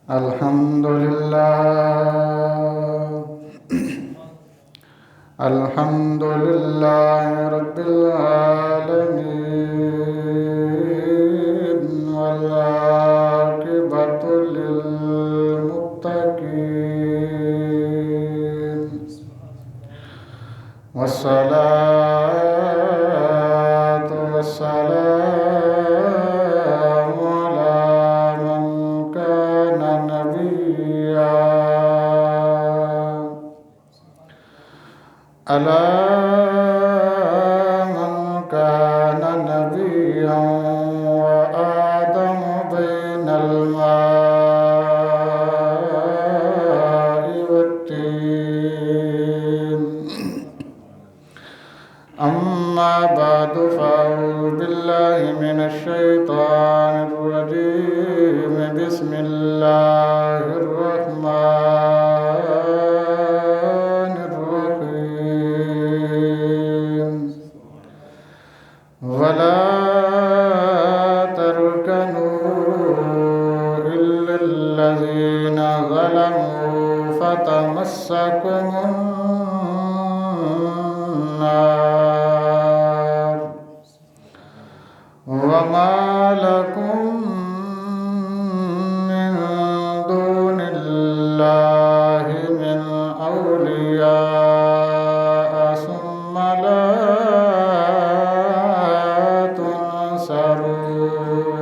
الحمد لله الحمد لله رب العالمين والعاقبة للمتقين والصلاة والسلام على من كان نبيا على من كان نبيا وآدم بين الماء والطين أما بعد فأعوذ بالله من الشيطان الرجيم بسم الله الرحمن الرحيم ولا تركنوا إلا الذين ظلموا فتمسكم النار وما لكم من دون الله من أولياء ثم لا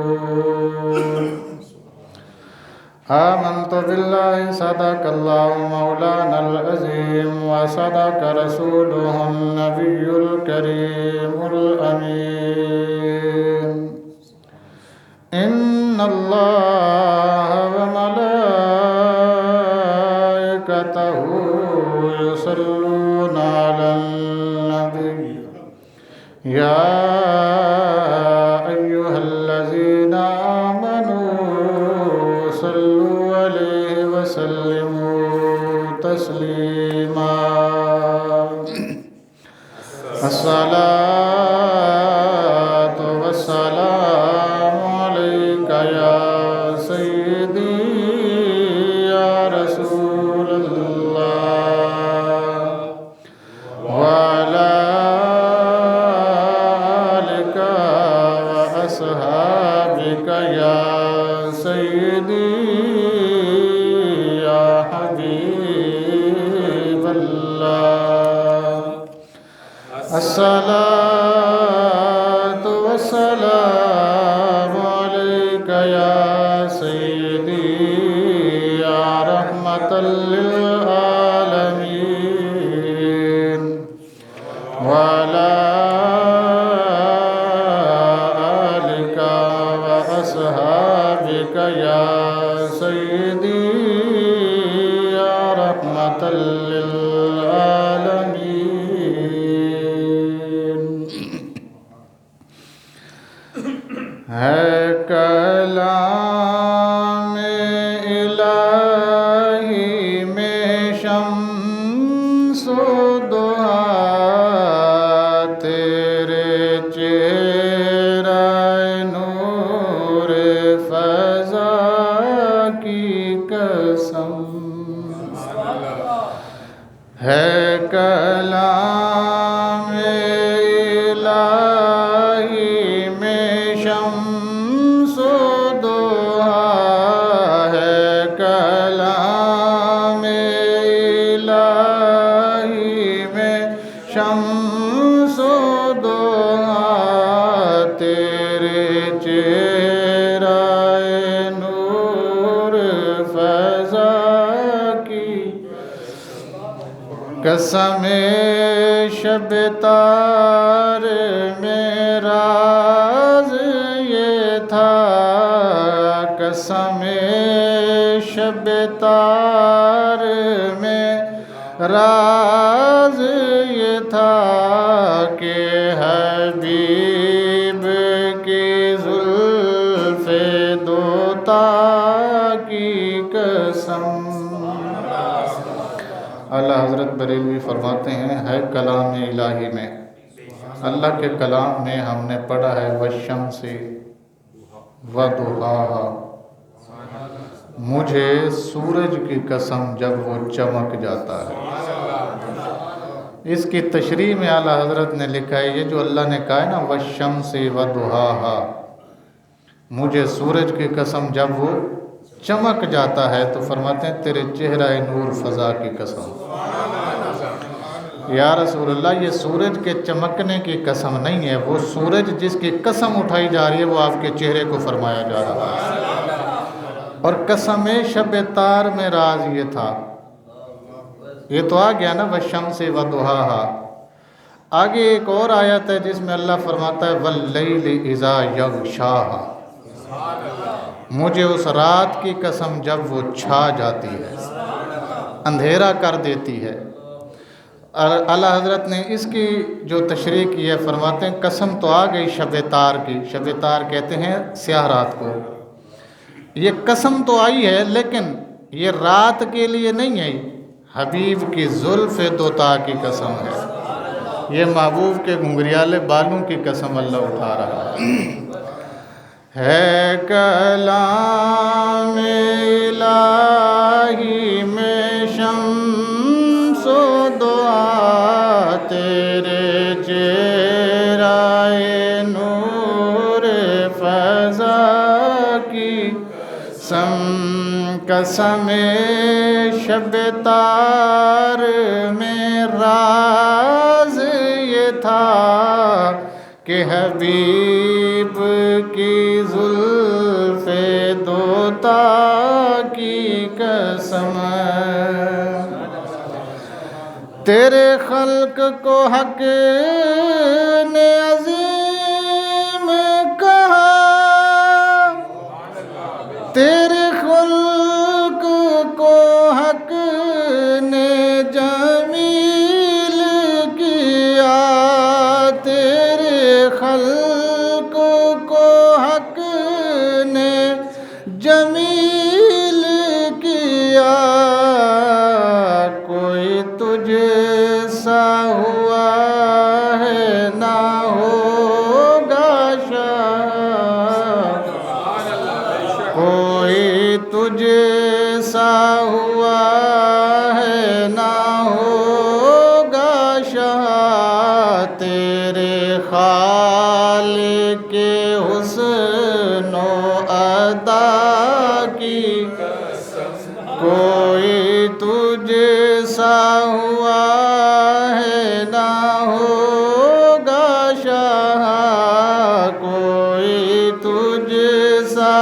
تنصرون آمنت بالله صدق الله مولانا العظيم وصدق رسوله النبي الكريم الأمين إن الله وملائكته يصلون على النبي يا أيها الذين آمنوا صلوا عليه وسلموا تسليما الصلاة والسلام عليك يا سيدي يا رسول الله وعلى آلك وأصحابك يا سيدي يا حبيب الله الصلاة والسلام عليك يا سيدي يا رحمة للعالمين وعلى آلك وأصحابك يا سيدي يا رحمة للعالمين ہے کلام الہی میں شمس و ضحیٰ تیرے چہرہ نور فضا کی قسم ہے کلام الہی میں شمس و ضحیٰ ہے کلام الہی میں شمس و ضحیٰ تیرے چہرہ نور فضا کی قسم شب تار میں راز یہ تھا قسم شب تار میں راز یہ تھا کہ حبیب کی زلف دوتا کی قسم اعلیٰ حضرت بریلوی فرماتے ہیں ہے کلام الہی میں اللہ کے کلام میں ہم نے پڑھا ہے والشمس وضحاها مجھے سورج کی قسم جب وہ چمک جاتا ہے۔ اس کی تشریح میں اعلیٰ حضرت نے لکھا ہے، یہ جو اللہ نے کہا ہے نا وَالشَّمْسِ وَضُحَاهَا، مجھے سورج کی قسم جب وہ چمک جاتا ہے، تو فرماتے ہیں تیرے چہرہ نور فضا کی قسم۔ یا رسول اللہ، یہ سورج کے چمکنے کی قسم نہیں ہے، وہ سورج جس کی قسم اٹھائی جا رہی ہے وہ آپ کے چہرے کو فرمایا جا رہا ہے۔ اور قسم شب تار میں راز یہ تھا، یہ تو آ گیا نا وَالشَّمْسِ وَضُحَاهَا۔ آگے ایک اور آیت ہے جس میں اللہ فرماتا ہے وَاللَّيْلِ إِذَا يَغْشَاهَا، مجھے اس رات کی قسم جب وہ چھا جاتی ہے، اندھیرا کر دیتی ہے۔ اعلیٰ حضرت نے اس کی جو تشریح کی ہے، فرماتے ہیں قسم تو آ گئی شب تار کی، شب تار کہتے ہیں سیاہ رات کو، یہ قسم تو آئی ہے لیکن یہ رات کے لیے نہیں ہے، حبیب کی زلف دوتا کی قسم ہے، یہ محبوب کے گھنگریالے بالوں کی قسم اللہ اٹھا رہا ہے کلام الہی میں شمس و دعا تیرے چہرہ نور فضا کی قسم شب تار میں راز یہ تھا کہ حبیب کی زلف دوتا کی قسم تیرے خلق کو حق نے عظیم کہا، تیرے خلق کو حق نے جمیل کیا، تیرے خلق کو حق نے جمیل کیا، کوئی تجھ سا ہوا ہے نہ ہوگا شاہ، کوئی تجھ سا ہوا ہے نہ ہوگا شاہ، تیرے خالق کے حسن و ادا کی کوئی تجھ سا ہوا ہے نہ ہوگا شاہ، کوئی تجھ سا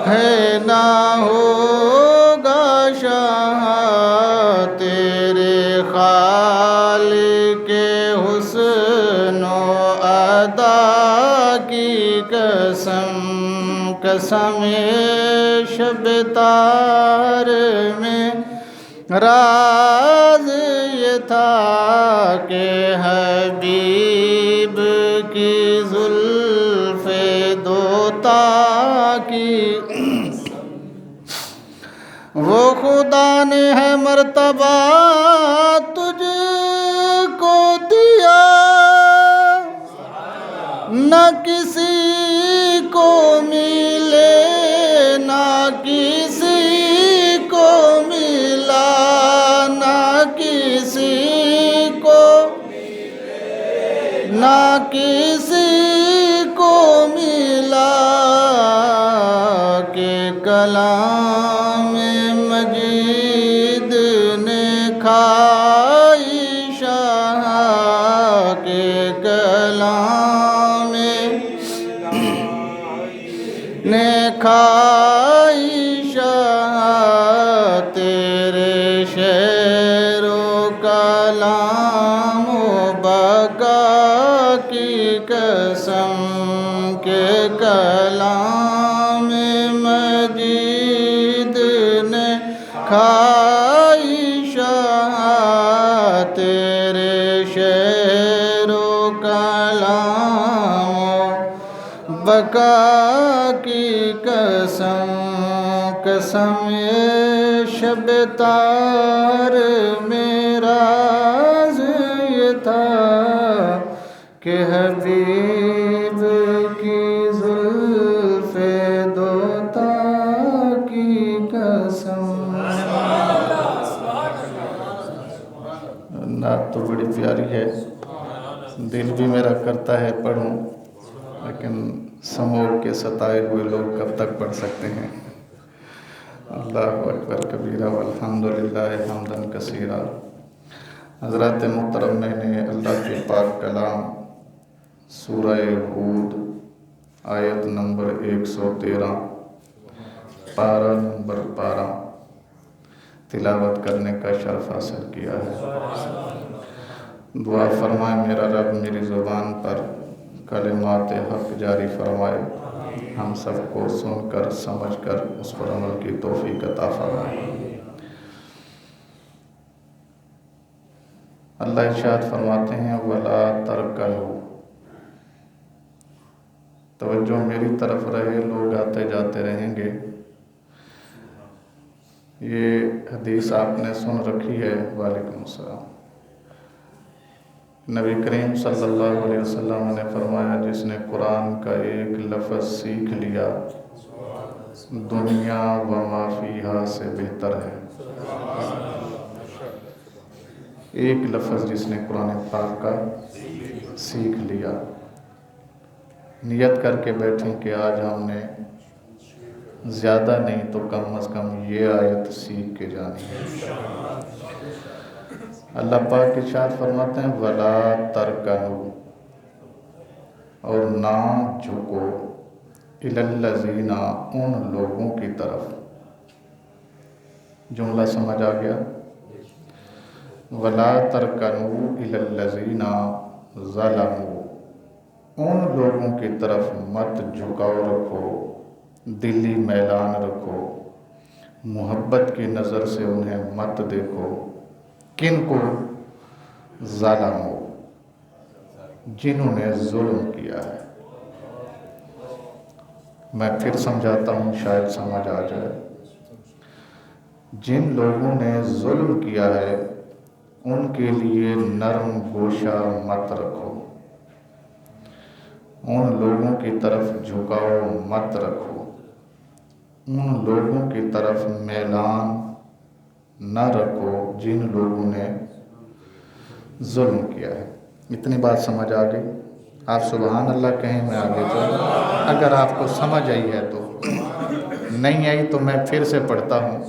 ہے نہ ہوگا شاہ، تیرے خالق کے حسن و ادا کی قسم، قسم شب تار میں راز یہ تھا کہ حبیب کی زلف دوتا کی وہ خدا نے ہے مرتبہ تجھ کو دیا، نہ کسی کو ملے نہ کسی کو ملا، نہ کسی کو نہ کسی کو ملا، کہ کلام مجید نے کھائی شاہ، کہ کلام نے کھائی شاہ، تیرے شعر و کلام و بقا کی قسم، کہ کلام مجید نے کھائی شاہ، تیرے شعر و کلام و بقا کی قسم، قسم شب تار میں راز یہ تھا کہ حبیب کی زلف دوتا تو بڑی پیاری ہے، دل بھی میرا کرتا ہے پڑھوں، لیکن سموگ کے ستائے ہوئے لوگ کب تک پڑھ سکتے ہیں؟ اللہ اکبر کبیرہ والحمدللہ حمدن کثیرہ۔ حضرات محترم، میں نے اللہ کے پاک کلام سورہ ہود آیت نمبر 113 پارہ نمبر 12 تلاوت کرنے کا شرف حاصل کیا ہے۔ دعا فرمائے میرا رب میری زبان پر کلمات حق جاری فرمائے، ہم سب کو سن کر سمجھ کر اس پر عمل کی توفیق عطا فرمائے۔ اللہ ارشاد فرماتے ہیں وَلَا تَرْكَنُوا، توجہ میری طرف رہے، لوگ آتے جاتے رہیں گے۔ یہ حدیث آپ نے سن رکھی ہے، وعلیکم السلام۔ نبی کریم صلی اللہ علیہ وسلم نے فرمایا جس نے قرآن کا ایک لفظ سیکھ لیا دنیا و ما فیہا سے بہتر ہے۔ ایک لفظ جس نے قرآن پاک کا سیکھ لیا، نیت کر کے بیٹھیں کہ آج ہم نے زیادہ نہیں تو کم از کم یہ آیت سیکھ کے جانی ہے۔ اللہ پاک ارشاد فرماتے ہیں وَلَا تَرْكَنُوا، اور نہ جھکو إِلَى الَّذِينَ، ان لوگوں کی طرف۔ جملہ سمجھ آ گیا؟ وَلَا تَرْكَنُوا إِلَى الَّذِينَ ظَلَمُوا، ان لوگوں کی طرف مت جھکاؤ رکھو، دلی میلان رکھو، محبت کی نظر سے انہیں مت دیکھو۔ کن کو؟ ظالمو، جنہوں نے ظلم کیا ہے۔ میں پھر سمجھاتا ہوں، شاید سمجھ آ جائے۔ جن لوگوں نے ظلم کیا ہے ان کے لیے نرم گوشہ مت رکھو، ان لوگوں کی طرف جھکاؤ مت رکھو، ان لوگوں کی طرف میلان نہ رکھو جن لوگوں نے ظلم کیا ہے۔ اتنی بات سمجھ آ گئی؟ آپ سبحان اللہ کہیں، میں آگے چلوں اگر آپ کو سمجھ آئی ہے تو۔ نہیں آئی تو میں پھر سے پڑھتا ہوں،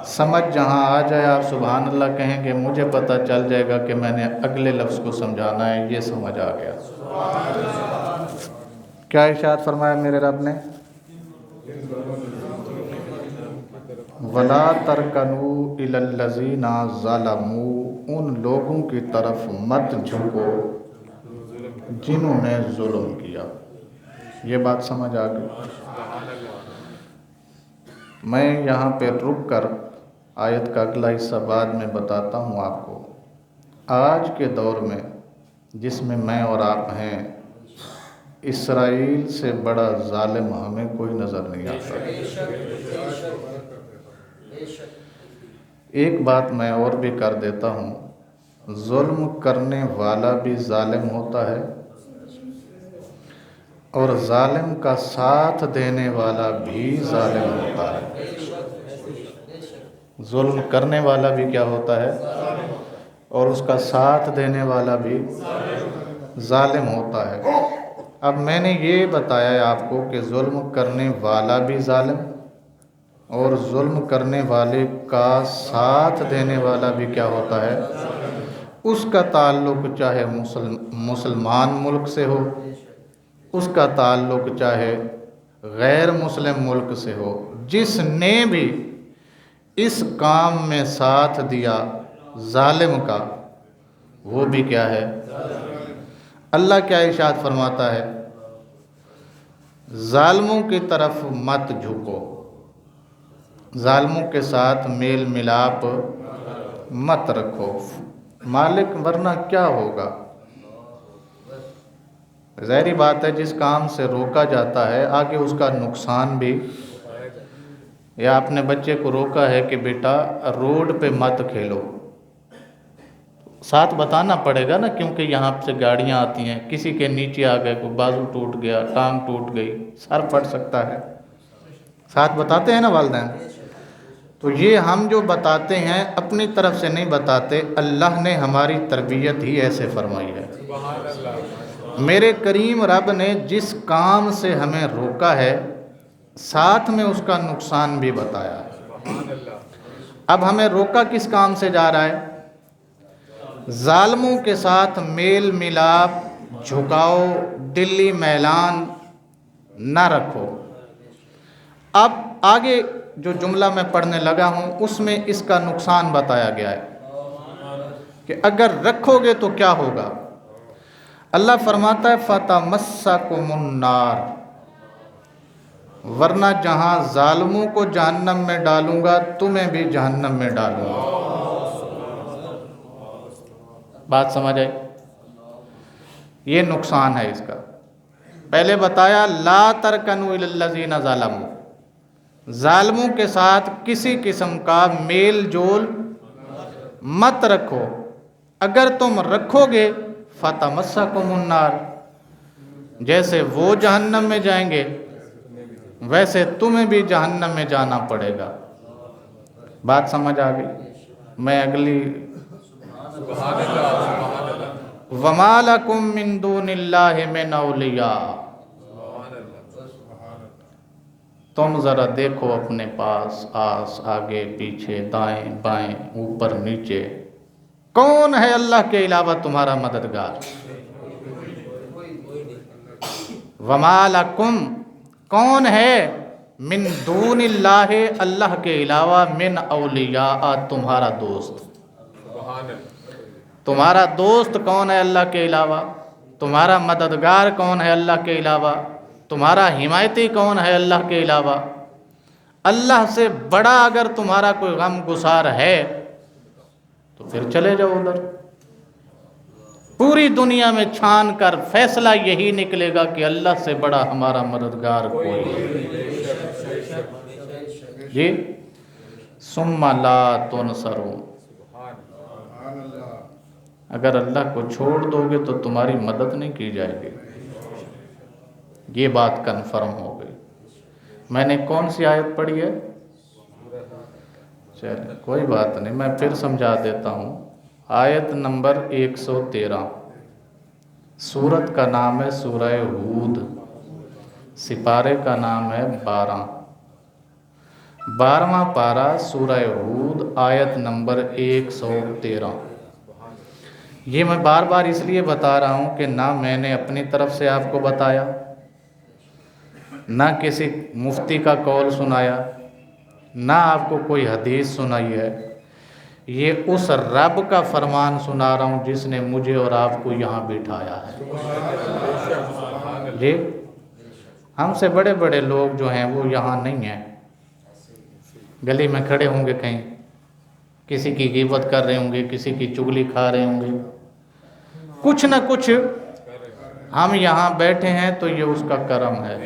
سمجھ جہاں آ جائے آپ سبحان اللہ کہیں گے، مجھے پتہ چل جائے گا کہ میں نے اگلے لفظ کو سمجھانا ہے، یہ سمجھ آ گیا۔ کیا ارشاد فرمایا میرے رب نے؟ وَلَا تَرْكَنُوا إِلَى الَّذِينَ ظَلَمُوا، ان لوگوں کی طرف مت جھکو جنہوں نے ظلم کیا۔ یہ بات سمجھ آ گئی؟ میں یہاں پہ رک کر آیت کا اگلا حصہ بعد میں بتاتا ہوں آپ کو۔ آج کے دور میں جس میں میں اور آپ ہیں، اسرائیل سے بڑا ظالم ہمیں کوئی نظر نہیں آتا۔ ایک بات میں اور بھی کر دیتا ہوں، ظلم کرنے والا بھی ظالم ہوتا ہے اور ظالم کا ساتھ دینے والا بھی ظالم ہوتا ہے۔ ظلم کرنے والا بھی کیا ہوتا ہے اور اس کا ساتھ دینے والا بھی ظالم ہوتا ہے۔ اب میں نے یہ بتایا ہے آپ کو کہ ظلم کرنے والا بھی ظالم اور ظلم کرنے والے کا ساتھ دینے والا بھی کیا ہوتا ہے، اس کا تعلق چاہے مسلمان ملک سے ہو، اس کا تعلق چاہے غیر مسلم ملک سے ہو، جس نے بھی اس کام میں ساتھ دیا ظالم کا، وہ بھی کیا ہے؟ اللہ کیا ارشاد فرماتا ہے؟ ظالموں کی طرف مت جھکو، ظالموں کے ساتھ میل ملاپ مت رکھو، مالک ورنہ کیا ہوگا؟ ظاہری بات ہے جس کام سے روکا جاتا ہے آگے اس کا نقصان بھی، یا آپ نے بچے کو روکا ہے کہ بیٹا روڈ پہ مت کھیلو، ساتھ بتانا پڑے گا نا، کیونکہ یہاں سے گاڑیاں آتی ہیں، کسی کے نیچے آ گئے، کوئی بازو ٹوٹ گیا، ٹانگ ٹوٹ گئی، سر پھٹ سکتا ہے، ساتھ بتاتے ہیں نا والدین۔ تو یہ ہم جو بتاتے ہیں اپنی طرف سے نہیں بتاتے، اللہ نے ہماری تربیت ہی ایسے فرمائی ہے۔ میرے کریم رب نے جس کام سے ہمیں روکا ہے ساتھ میں اس کا نقصان بھی بتایا ہے۔ اب ہمیں روکا کس کام سے جا رہا ہے؟ ظالموں کے ساتھ میل ملاپ، جھکاؤ، دلی میلان نہ رکھو۔ اب آگے جو جملہ میں پڑھنے لگا ہوں اس میں اس کا نقصان بتایا گیا ہے کہ اگر رکھو گے تو کیا ہوگا۔ اللہ فرماتا ہے فَتَمَسَّكُمُ النَّارُ، ورنہ جہاں ظالموں کو جہنم میں ڈالوں گا تمہیں بھی جہنم میں ڈالوں گا۔ بات سمجھ آئی؟ یہ نقصان ہے اس کا۔ پہلے بتایا لا ترکنوا الی الذین ظلموا، ظالموں کے ساتھ کسی قسم کا میل جول مت رکھو، اگر تم رکھو گے فَتَمَسَّكُمُ النَّارُ، جیسے وہ جہنم میں جائیں گے ویسے تمہیں بھی جہنم میں جانا پڑے گا۔ بات سمجھ آ گئی؟ میں اگلی وَمَا لَكُم مِّن دُونِ اللَّهِ مِنْ أَوْلِيَاءَ، تم ذرا دیکھو اپنے پاس، آس آگے پیچھے دائیں بائیں اوپر نیچے، کون ہے اللہ کے علاوہ تمہارا مددگار؟ وَمَا لَكُم، کون ہے من دون اللہ، اللہ کے علاوہ، من اولیاء، تمہارا دوست۔ تمہارا دوست کون ہے اللہ کے علاوہ؟ تمہارا مددگار کون ہے اللہ کے علاوہ؟ تمہارا حمایتی کون ہے اللہ کے علاوہ؟ اللہ سے بڑا اگر تمہارا کوئی غم گسار ہے تو پھر چلے جاؤ ادھر۔ پوری دنیا میں چھان کر فیصلہ یہی نکلے گا کہ اللہ سے بڑا ہمارا مددگار کوئی نہیں۔ جی ثم لا تنصرون، اگر اللہ کو چھوڑ دو گے تو تمہاری مدد نہیں کی جائے گی۔ یہ بات کنفرم ہو گئی۔ میں نے کون سی آیت پڑھی ہے؟ چلیں کوئی بات نہیں، میں پھر سمجھا دیتا ہوں۔ آیت نمبر 113، سورت کا نام ہے سورہ ہود، سپارے کا نام ہے 12واں پارہ سورہ ہود، آیت نمبر 113۔ یہ میں بار بار اس لیے بتا رہا ہوں کہ نہ میں نے اپنی طرف سے آپ کو بتایا، نہ کسی مفتی کا قول سنایا، نہ آپ کو کوئی حدیث سنائی ہے، یہ اس رب کا فرمان سنا رہا ہوں جس نے مجھے اور آپ کو یہاں بٹھایا ہے۔ جی ہم سے بڑے بڑے لوگ جو ہیں وہ یہاں نہیں ہیں، گلی میں کھڑے ہوں گے، کہیں کسی کی غیبت کر رہے ہوں گے، کسی کی چغلی کھا رہے ہوں گے، کچھ نہ کچھ ہم یہاں بیٹھے ہیں تو یہ اس کا کرم ہے۔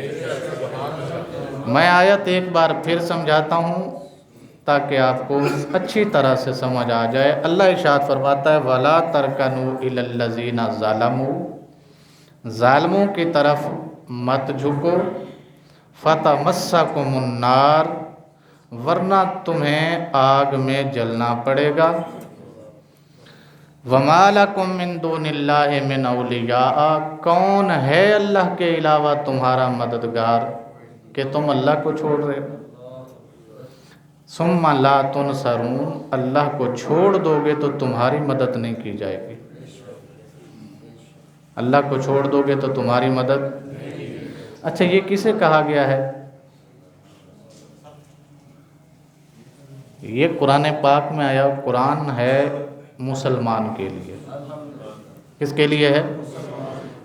میں آیت ایک بار پھر سمجھاتا ہوں تاکہ آپ کو اچھی طرح سے سمجھ آ جائے۔ اللہ ارشاد فرماتا ہے وَلَا تَرْكَنُوا إِلَى الَّذِينَ ظَلَمُوا، ظالموں کی طرف مت جھکو، فَتَمَسَّكُمُ النَّارُ، ورنہ تمہیں آگ میں جلنا پڑے گا۔ وَمَا لَكُم مِّن دُونِ اللَّهِ مِنْ أَوْلِيَاءَ، کون ہے اللہ کے علاوہ تمہارا مددگار کہ تم اللہ کو چھوڑ رہے ہو۔ ثُمَّ لَا تُنصَرُونَ، اللہ کو چھوڑ دو گے تو تمہاری مدد نہیں کی جائے گی۔ اللہ کو چھوڑ دو گے تو تمہاری مدد۔ اچھا یہ کسے کہا گیا ہے؟ یہ قرآن پاک میں آیا، قرآن ہے مسلمان کے لیے۔ کس کے لیے ہے؟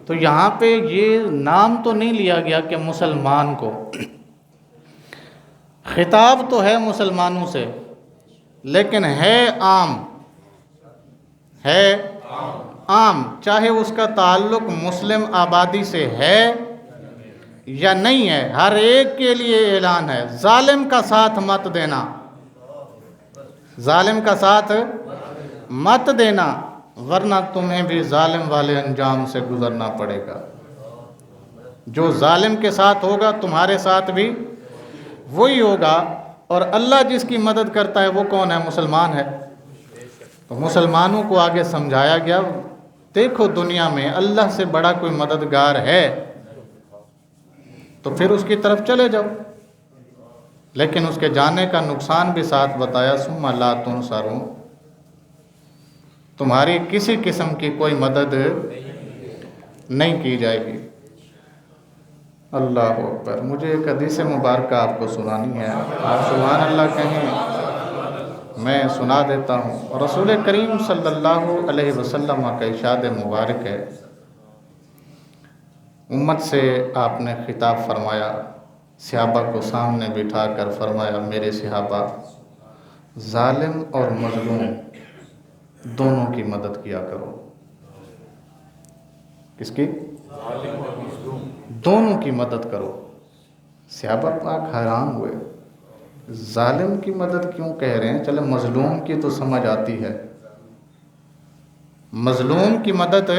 تو یہاں پہ یہ نام تو نہیں لیا گیا کہ مسلمان کو، خطاب تو ہے مسلمانوں سے لیکن ہے عام، ہے عام، چاہے اس کا تعلق مسلم آبادی سے ہے یا نہیں ہے، ہر ایک کے لیے اعلان ہے۔ ظالم کا ساتھ مت دینا، ظالم کا ساتھ مت دینا، ورنہ تمہیں بھی ظالم والے انجام سے گزرنا پڑے گا۔ جو ظالم کے ساتھ ہوگا تمہارے ساتھ بھی وہی ہوگا، اور اللہ جس کی مدد کرتا ہے وہ کون ہے؟ مسلمان ہے۔ تو مسلمانوں کو آگے سمجھایا گیا، دیکھو دنیا میں اللہ سے بڑا کوئی مددگار ہے تو پھر اس کی طرف چلے جاؤ، لیکن اس کے جانے کا نقصان بھی ساتھ بتایا، ثم لا تنصرون، تمہاری کسی قسم کی کوئی مدد نہیں کی جائے گی۔ اللہ اکبر۔ مجھے ایک حدیث مبارکہ آپ کو سنانی ہے، آپ سبحان اللہ کہیں، میں سنا دیتا ہوں۔ رسول کریم صلی اللہ علیہ وسلم کا ارشاد مبارک ہے، امت سے آپ نے خطاب فرمایا، صحابہ کو سامنے بٹھا کر فرمایا، میرے صحابہ، ظالم اور مظلوم دونوں کی مدد کیا کرو۔ کس کی؟ دونوں کی مدد کرو۔ صحابہ پاک حیران ہوئے، ظالم کی مدد کیوں کہہ رہے ہیں؟ چلے مظلوم کی تو سمجھ آتی ہے، مظلوم کی مدد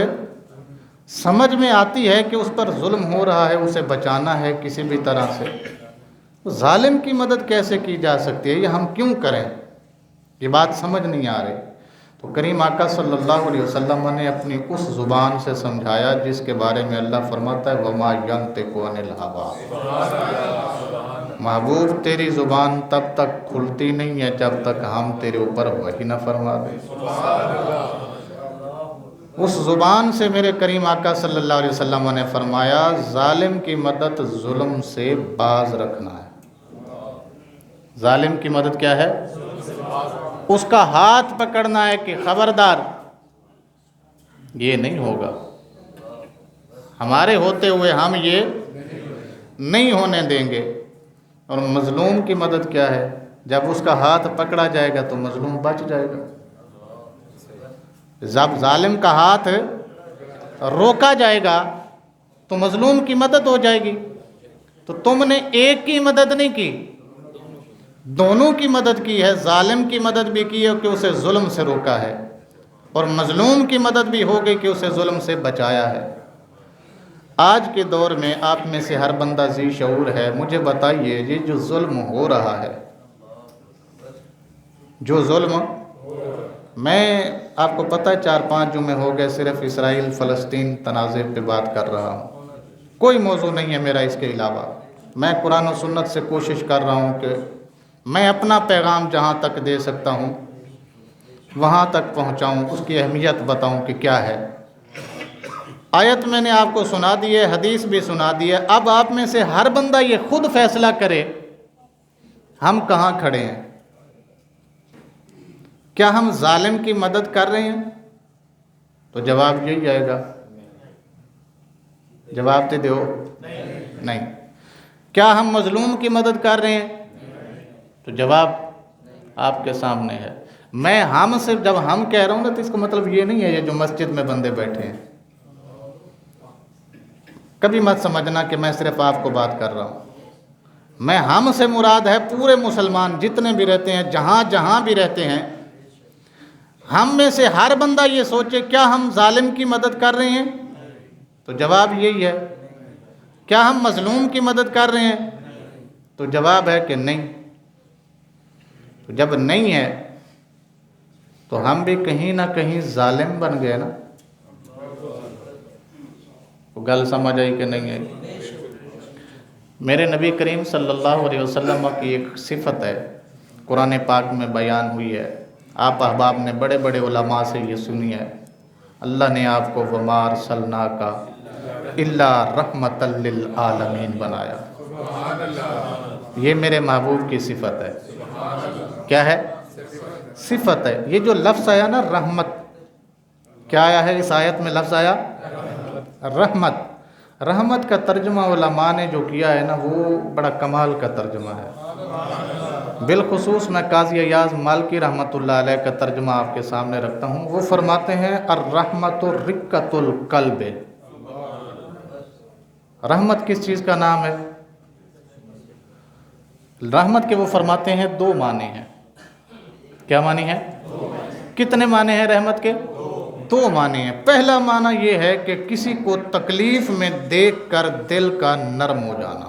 سمجھ میں آتی ہے کہ اس پر ظلم ہو رہا ہے، اسے بچانا ہے کسی بھی طرح سے۔ ظالم کی مدد کیسے کی جا سکتی ہے؟ یہ ہم کیوں کریں؟ یہ بات سمجھ نہیں آ رہی۔ تو کریم آقا صلی اللہ علیہ وسلم نے اپنی اس زبان سے سمجھایا جس کے بارے میں اللہ فرماتا ہے وَمَا يَنْطِقُ عَنِ الْهَوَىٰ، محبوب تیری زبان تب تک کھلتی نہیں ہے جب تک ہم تیرے اوپر وحی نہ فرما دیں۔ اس زبان سے میرے کریم آقا صلی اللہ علیہ وسلم نے فرمایا، ظالم کی مدد ظلم سے باز رکھنا ہے۔ ظالم کی مدد کیا ہے؟ اس کا ہاتھ پکڑنا ہے کہ خبردار یہ نہیں ہوگا، ہمارے ہوتے ہوئے ہم یہ نہیں ہونے دیں گے۔ اور مظلوم کی مدد کیا ہے؟ جب اس کا ہاتھ پکڑا جائے گا تو مظلوم بچ جائے گا۔ جب ظالم کا ہاتھ روکا جائے گا تو مظلوم کی مدد ہو جائے گی۔ تو تم نے ایک کی مدد نہیں کی، دونوں کی مدد کی ہے۔ ظالم کی مدد بھی کی ہے کہ اسے ظلم سے روکا ہے، اور مظلوم کی مدد بھی ہو گئی کہ اسے ظلم سے بچایا ہے۔ آج کے دور میں آپ میں سے ہر بندہ ذی شعور ہے، مجھے بتائیے یہ جو ظلم ہو رہا ہے، جو ظلم، میں آپ کو پتہ ہے 4-5 جمعے ہو گئے صرف اسرائیل فلسطین تنازع پہ بات کر رہا ہوں، کوئی موضوع نہیں ہے میرا اس کے علاوہ۔ میں قرآن و سنت سے کوشش کر رہا ہوں کہ میں اپنا پیغام جہاں تک دے سکتا ہوں وہاں تک پہنچاؤں، اس کی اہمیت بتاؤں کہ کیا ہے۔ آیت میں نے آپ کو سنا دی ہے، حدیث بھی سنا دی ہے، اب آپ میں سے ہر بندہ یہ خود فیصلہ کرے ہم کہاں کھڑے ہیں۔ کیا ہم ظالم کی مدد کر رہے ہیں؟ تو جواب یہی آئے گا، جواب تو دو، نہیں۔ کیا ہم مظلوم کی مدد کر رہے ہیں؟ تو جواب آپ کے سامنے ہے۔ میں ہم سے جب ہم کہہ رہا ہوں نا تو اس کا مطلب یہ نہیں ہے یہ جو مسجد میں بندے بیٹھے ہیں، کبھی مت سمجھنا کہ میں صرف آپ کو بات کر رہا ہوں۔ میں ہم سے مراد ہے پورے مسلمان جتنے بھی رہتے ہیں، جہاں جہاں بھی رہتے ہیں۔ ہم میں سے ہر بندہ یہ سوچے کیا ہم ظالم کی مدد کر رہے ہیں؟ تو جواب یہی ہے۔ کیا ہم مظلوم کی مدد کر رہے ہیں؟ تو جواب ہے کہ نہیں۔ تو جب نہیں ہے تو ہم بھی کہیں نہ کہیں ظالم بن گئے نا۔ گل سمجھ آئی کہ نہیں ہے؟ میرے نبی کریم صلی اللہ علیہ وسلم کی ایک صفت ہے، قرآن پاک میں بیان ہوئی ہے، آپ احباب نے بڑے بڑے علماء سے یہ سنی ہے۔ اللہ نے آپ کو وَمَا أَرْسَلْنَاكَ إِلَّا رَحْمَةً لِلْعَالَمِينَ بنایا۔ یہ میرے محبوب کی صفت ہے۔ کیا ہے؟ صفت ہے۔ یہ جو لفظ آیا نا رحمت، کیا آیا ہے اس آیت میں؟ لفظ آیا رحمت۔ رحمت کا ترجمہ علماء نے جو کیا ہے نا وہ بڑا کمال کا ترجمہ ہے۔ بالخصوص میں قاضی ایاز مالکی رحمۃ اللہ علیہ کا ترجمہ آپ کے سامنے رکھتا ہوں۔ وہ فرماتے ہیں الرحمت رقۃ القلب۔ رحمت کس چیز کا نام ہے؟ رحمت کے وہ فرماتے ہیں 2 معنی ہیں۔ کیا معنی ہے؟ کتنے معنی ہیں رحمت کے؟ 2 معنی ہیں۔ پہلا معنی یہ ہے کہ کسی کو تکلیف میں دیکھ کر دل کا نرم ہو جانا۔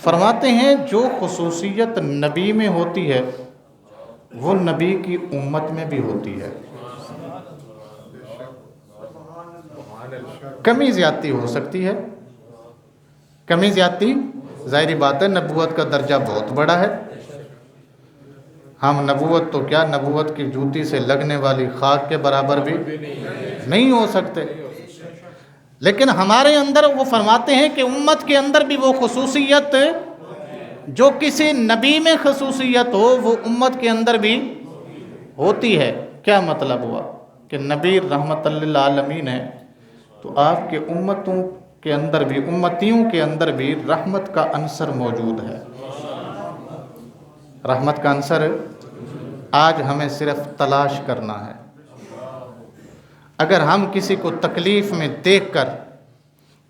فرماتے ہیں جو خصوصیت نبی میں ہوتی ہے وہ نبی کی امت میں بھی ہوتی ہے. کمی زیادتی ہو سکتی ہے، کمی زیادتی ظاہری بات ہے، نبوت کا درجہ بہت بڑا ہے. ہم نبوت تو کیا، نبوت کی جوتی سے لگنے والی خاک کے برابر بھی نہیں ہو سکتے، لیکن ہمارے اندر وہ فرماتے ہیں کہ امت کے اندر بھی وہ خصوصیت جو کسی نبی میں خصوصیت ہو وہ امت کے اندر بھی ہوتی ہے. کیا مطلب ہوا کہ نبی رحمت للعالمین ہے تو آپ کے امتوں کے اندر بھی، امتیوں کے اندر بھی رحمت کا عنصر موجود ہے. رحمت کا عنصر آج ہمیں صرف تلاش کرنا ہے. اگر ہم کسی کو تکلیف میں دیکھ کر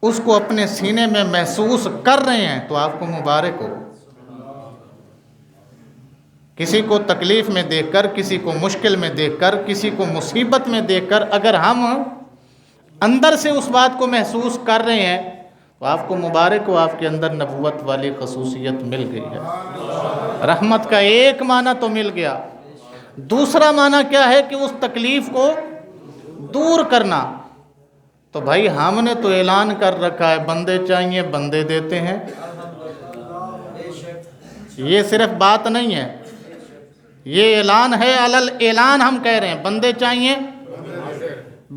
اس کو اپنے سینے میں محسوس کر رہے ہیں تو آپ کو مبارک ہو. کسی کو تکلیف میں دیکھ کر، کسی کو مشکل میں دیکھ کر، کسی کو مصیبت میں دیکھ کر اگر ہم اندر سے اس بات کو محسوس کر رہے ہیں تو آپ کو مبارک ہو، آپ کے اندر نبوت والی خصوصیت مل گئی ہے. رحمت کا ایک معنی تو مل گیا. دوسرا معنی کیا ہے کہ اس تکلیف کو دور کرنا. تو بھائی ہم نے تو اعلان کر رکھا ہے بندے چاہیے بندے دیتے ہیں. یہ صرف بات نہیں ہے، یہ اعلان ہے، علل اعلان ہم کہہ رہے ہیں. بندے چاہیے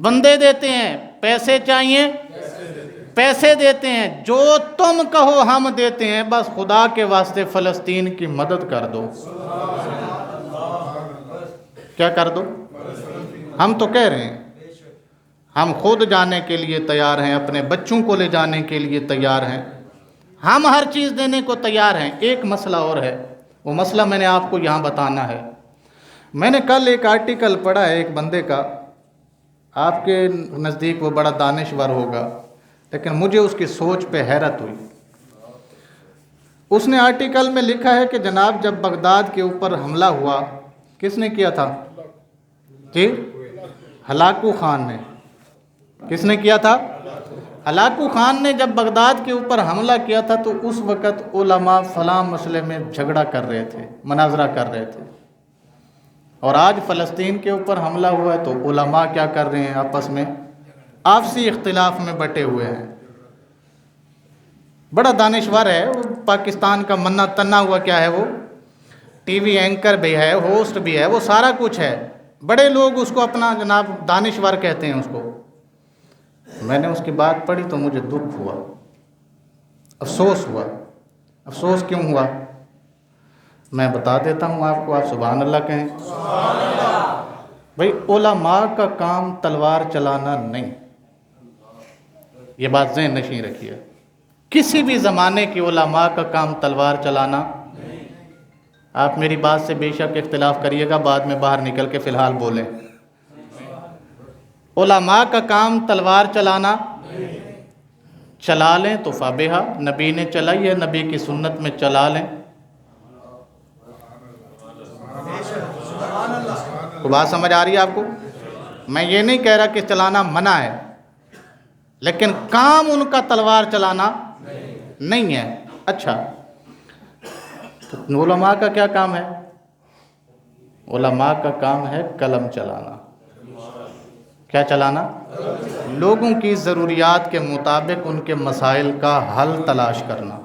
بندے دیتے ہیں، پیسے چاہیے پیسے دیتے ہیں. جو تم کہو ہم دیتے ہیں، بس خدا کے واسطے فلسطین کی مدد کر دو. کیا کر دو؟ ہم تو کہہ رہے ہیں ہم خود جانے کے لیے تیار ہیں، اپنے بچوں کو لے جانے کے لیے تیار ہیں، ہم ہر چیز دینے کو تیار ہیں. ایک مسئلہ اور ہے، وہ مسئلہ میں نے آپ کو یہاں بتانا ہے. میں نے کل ایک آرٹیکل پڑھا ہے ایک بندے کا، آپ کے نزدیک وہ بڑا دانشور ہوگا لیکن مجھے اس کی سوچ پہ حیرت ہوئی. اس نے آرٹیکل میں لکھا ہے کہ جناب جب بغداد کے اوپر حملہ ہوا، کس نے کیا تھا؟ جی ہلاکو خان نے. کس نے کیا تھا؟ ہلاکو خان نے جب بغداد کے اوپر حملہ کیا تھا تو اس وقت علماء فلاں مسئلے میں جھگڑا کر رہے تھے، مناظرہ کر رہے تھے. اور آج فلسطین کے اوپر حملہ ہوا ہے تو علماء کیا کر رہے ہیں؟ آپس میں آپسی اختلاف میں بٹے ہوئے ہیں. بڑا دانشور ہے وہ، پاکستان کا منا تنا ہوا کیا ہے، وہ ٹی وی اینکر بھی ہے، ہوسٹ بھی ہے، وہ سارا کچھ ہے. بڑے لوگ اس کو اپنا جناب دانشور کہتے ہیں اس کو. میں نے اس کی بات پڑھی تو مجھے دکھ ہوا، افسوس ہوا. افسوس کیوں ہوا میں بتا دیتا ہوں آپ کو، آپ سبحان اللہ کہیں. بھئی علماء کا کام تلوار چلانا نہیں، یہ بات ذہن نشین رکھیے. کسی بھی زمانے کے علماء کا کام تلوار چلانا. آپ میری بات سے بے شک اختلاف کریے گا، بعد میں باہر نکل کے فی الحال بولیں. علماء کا کام تلوار چلانا. چلا لیں تو فابہا، نبی نے چلائی ہے، نبی کی سنت میں چلا لیں. تو بات سمجھ آ رہی ہے آپ کو؟ میں یہ نہیں کہہ رہا کہ چلانا منع ہے، لیکن کام ان کا تلوار چلانا نہیں ہے. اچھا تو علماء کا کیا کام ہے؟ علماء کا کام ہے قلم چلانا. کیا چلانا؟ لوگوں کی ضروریات کے مطابق ان کے مسائل کا حل تلاش کرنا.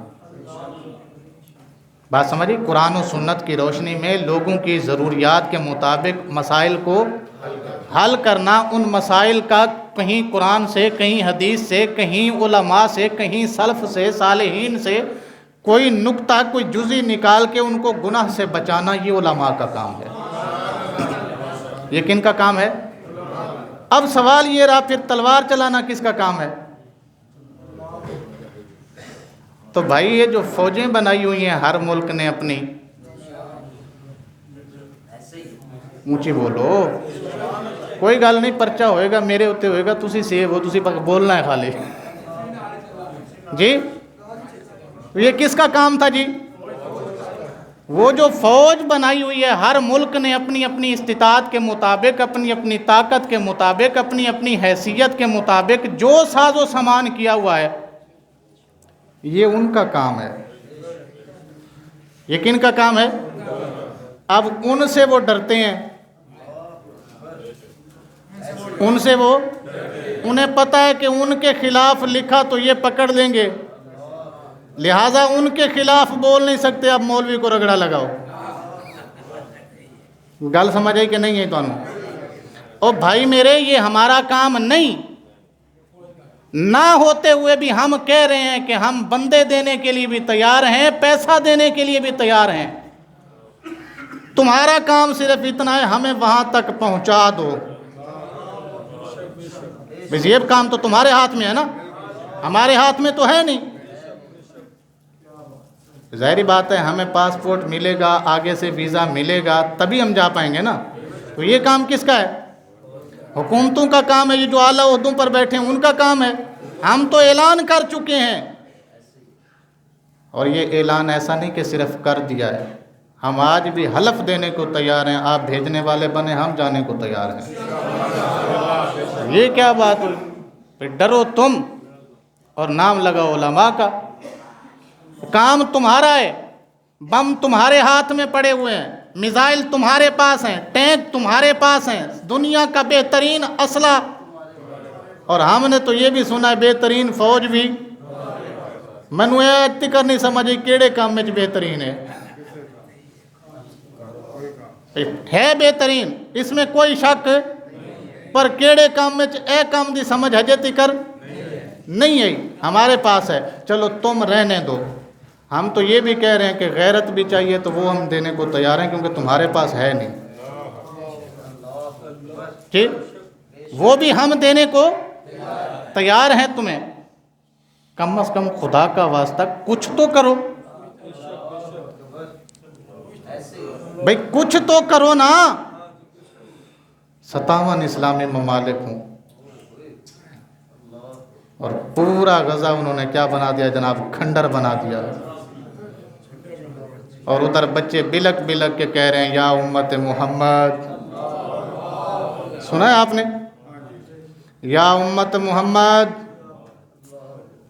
بات سمجھیں؟ قرآن و سنت کی روشنی میں لوگوں کی ضروریات کے مطابق مسائل کو حل کرنا. ان مسائل کا کہیں قرآن سے، کہیں حدیث سے، کہیں علماء سے، کہیں سلف سے، صالحین سے کوئی نقطہ، کوئی جزئی نکال کے ان کو گناہ سے بچانا، یہ علماء کا کام ہے. یہ کن کا کام ہے؟ اب سوال یہ رہا پھر تلوار چلانا کس کا کام ہے؟ تو بھائی یہ جو فوجیں بنائی ہوئی ہیں ہر ملک نے اپنی، اونچی بولو، کوئی گل نہیں، پرچہ ہوئے گا میرے ہوتے ہوئے گا، تسی سیب ہو، تسی بولنا ہے خالی. جی یہ کس کا کام تھا جی؟ وہ جو فوج بنائی ہوئی ہے ہر ملک نے اپنی اپنی استطاعت کے مطابق، اپنی اپنی طاقت کے مطابق، اپنی اپنی حیثیت کے مطابق جو ساز و سامان کیا ہوا ہے، یہ ان کا کام ہے. یہ کن کا کام ہے؟ اب ان سے وہ ڈرتے ہیں، ان سے وہ، انہیں پتہ ہے کہ ان کے خلاف لکھا تو یہ پکڑ لیں گے، لہٰذا ان کے خلاف بول نہیں سکتے، اب مولوی کو رگڑا لگاؤ۔ گل سمجھ آئی کہ نہیں ہے؟ تو او بھائی میرے، یہ ہمارا کام نہیں، نہ ہوتے ہوئے بھی ہم کہہ رہے ہیں کہ ہم بندے دینے کے لیے بھی تیار ہیں، پیسہ دینے کے لیے بھی تیار ہیں، تمہارا کام صرف اتنا ہے ہمیں وہاں تک پہنچا دو۔ بس یہ کام تو تمہارے ہاتھ میں ہے نا، ہمارے ہاتھ میں تو ہے نہیں۔ ظاہری بات ہے ہمیں پاسپورٹ ملے گا، آگے سے ویزا ملے گا، تبھی ہم جا پائیں گے نا۔ تو یہ کام کس کا ہے؟ حکومتوں کا کام ہے، یہ جو اعلیٰ عہدوں پر بیٹھے ہیں ان کا کام ہے۔ ہم تو اعلان کر چکے ہیں، اور یہ اعلان ایسا نہیں کہ صرف کر دیا ہے، ہم آج بھی حلف دینے کو تیار ہیں، آپ بھیجنے والے بنے، ہم جانے کو تیار ہیں۔ یہ کیا بات ہوئی؟ پھر ڈرو تم اور نام لگاؤ علماء کا۔ کام تمہارا ہے، بم تمہارے ہاتھ میں پڑے ہوئے ہیں، میزائل تمہارے پاس ہیں، ٹینک تمہارے پاس ہیں، دنیا کا بہترین اسلحہ، اور ہم نے تو یہ بھی سنا ہے بہترین فوج بھی۔ منو اتنی کر نہیں سمجھی کیڑے کام میں بہترین ہے بہترین، اس میں کوئی شک، پر کیڑے کام میں اے کام دی سمجھ حجتی کر نہیں ہے، ہمارے پاس ہے، چلو تم رہنے دو۔ ہم تو یہ بھی کہہ رہے ہیں کہ غیرت بھی چاہیے تو وہ ہم دینے کو تیار ہیں، کیونکہ تمہارے پاس ہے نہیں، ٹھیک؟ وہ بھی ہم دینے کو تیار ہیں تمہیں، کم از کم خدا کا واسطہ کچھ تو کرو بھئی، کچھ تو کرو نا۔ 57 اسلامی ممالک ہوں، اور پورا غزہ انہوں نے کیا بنا دیا جناب؟ کھنڈر بنا دیا، اور ادھر بچے بلک بلک کے کہہ رہے ہیں یا امت محمد، سنا ہے آپ نے؟ یا امت محمد